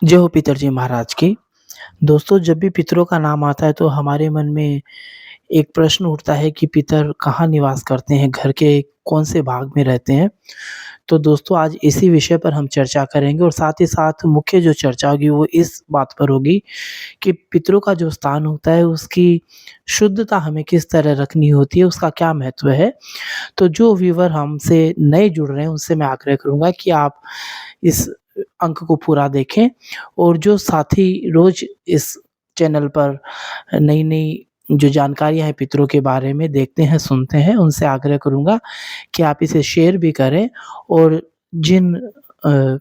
जय हो पितरजी महाराज की। दोस्तों, जब भी पितरों का नाम आता है तो हमारे मन में एक प्रश्न उठता है कि पितर कहाँ निवास करते हैं, घर के कौन से भाग में रहते हैं? तो दोस्तों, आज इसी विषय पर हम चर्चा करेंगे और साथ ही साथ मुख्य जो चर्चा होगी वो इस बात पर होगी कि पितरों का जो स्थान होता है उसकी शुद्धता हमें किस तरह रखनी होती है, उसका क्या महत्व है? तो जो व्यूअर हमसे नए जुड़ रहे हैं उनसे मैं आग्रह करूँगा कि आप इस अंक को पूरा देखें और जो साथी रोज़ इस चैनल पर नई-नई जो जानकारियाँ हैं पितरों के बारे में देखते हैं, सुनते हैं, उनसे आग्रह करूँगा कि आप इसे शेयर भी करें और जिन अ,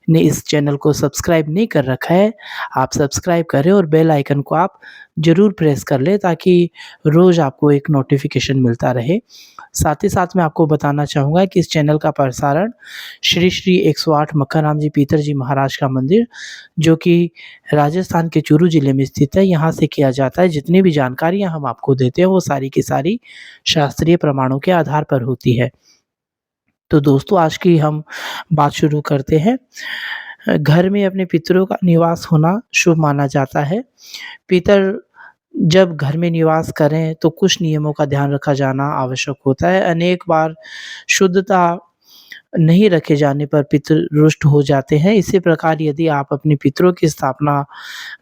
ने इस चैनल को सब्सक्राइब नहीं कर रखा है, आप सब्सक्राइब करें और बेल आइकन को आप ज़रूर प्रेस कर लें ताकि रोज़ आपको एक नोटिफ़िकेशन मिलता रहे। साथ ही साथ मैं आपको बताना चाहूँगा कि इस चैनल का प्रसारण श्री 108 मक्काराम जी पीतर जी महाराज का मंदिर, जो कि राजस्थान के चूरू जिले में स्थित है, यहाँ से किया जाता है। जितनी भी जानकारियाँ हम आपको देते हैं, वो सारी की सारी शास्त्रीय प्रमाणों के आधार पर होती है। तो दोस्तों, आज की हम बात शुरू करते हैं। घर में अपने पितरों का निवास होना शुभ माना जाता है। पितर जब घर में निवास करें तो कुछ नियमों का ध्यान रखा जाना आवश्यक होता है। अनेक बार शुद्धता नहीं रखे जाने पर पितृ रुष्ट हो जाते हैं। इसी प्रकार यदि आप अपने पितरों की स्थापना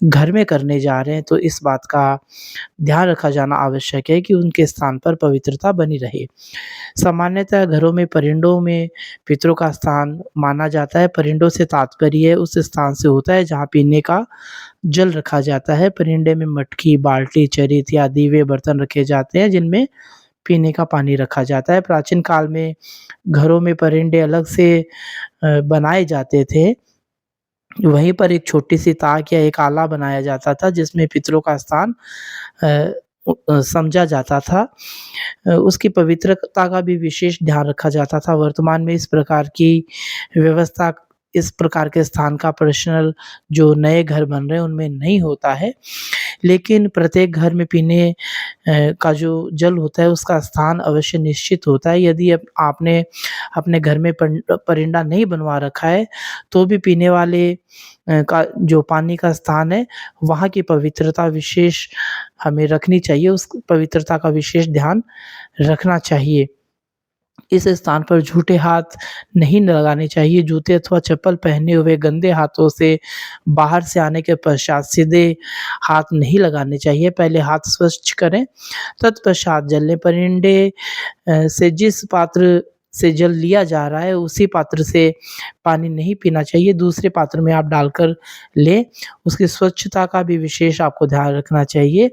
घर में करने जा रहे हैं तो इस बात का ध्यान रखा जाना आवश्यक है कि उनके स्थान पर पवित्रता बनी रहे। सामान्यतः घरों में परिंदों में पितरों का स्थान माना जाता है। परिंदों से तात्पर्य उस स्थान से होता है जहाँ पीने का जल रखा जाता है। परिंदे में मटकी, बाल्टी, चरित या दीवे बर्तन रखे जाते हैं जिनमें पीने का पानी रखा जाता है। प्राचीन काल में घरों में परिंदे अलग से बनाए जाते थे। वहीं पर एक छोटी-सी ताक या एक आला बनाया जाता था जिसमें पितरों का स्थान अ समझा जाता था। उसकी पवित्रता का भी विशेष ध्यान रखा जाता था। वर्तमान में इस प्रकार के स्थान का पर्सनल जो नए घर बन रहे हैं उनमें नहीं होता है। लेकिन प्रत्येक घर में पीने का जो जल होता है उसका स्थान अवश्य निश्चित होता है। यदि अब आपने अपने घर में परिंदा नहीं बनवा रखा है, तो भी पीने वाले का जो पानी का स्थान है, वहाँ की पवित्रता विशेष हमें रखनी चाहिए, उस पवित्रता का विशेष ध्यान रखना चाहिए। इस स्थान पर झूठे हाथ नहीं लगाने चाहिए। जूते अथवा चप्पल पहने हुए गंदे हाथों से बाहर से आने के पश्चात सीधे हाथ नहीं लगाने चाहिए। पहले हाथ स्वच्छ करें, तत्पश्चात जल लें। परिंदे से जिस पात्र से जल लिया जा रहा है, उसी पात्र से पानी नहीं पीना चाहिए, दूसरे पात्र में आप डालकर लें। उसकी स्वच्छता का भी विशेष आपको ध्यान रखना चाहिए।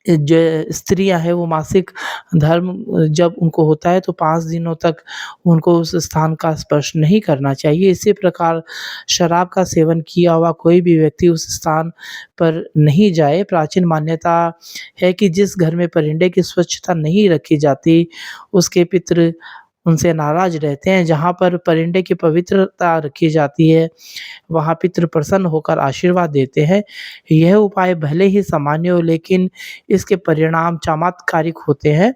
जो स्त्रियाँ हैं वो मासिक धर्म जब उनको होता है तो 5 दिनों तक उनको उस स्थान का स्पर्श नहीं करना चाहिए। इसी प्रकार शराब का सेवन किया हुआ कोई भी व्यक्ति उस स्थान पर नहीं जाए। प्राचीन मान्यता है कि जिस घर में परिंदे की स्वच्छता नहीं रखी जाती, उसके पितृ उनसे नाराज़ रहते हैं। जहाँ पर परिंदे की पवित्रता रखी जाती है, वहाँ पितृ प्रसन्न होकर आशीर्वाद देते हैं। यह उपाय भले ही सामान्य हो लेकिन इसके परिणाम चमत्कारिक होते हैं।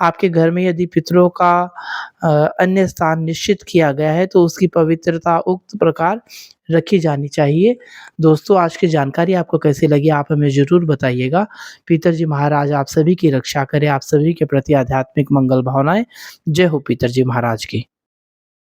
आपके घर में यदि पितरों का अन्य स्थान निश्चित किया गया है तो उसकी पवित्रता उक्त प्रकार रखी जानी चाहिए। दोस्तों, आज की जानकारी आपको कैसी लगी आप हमें ज़रूर बताइएगा। पीतर जी महाराज आप सभी की रक्षा करें, आप सभी के प्रति आध्यात्मिक मंगल भावनाएँ। जय हो पीतर जी महाराज की।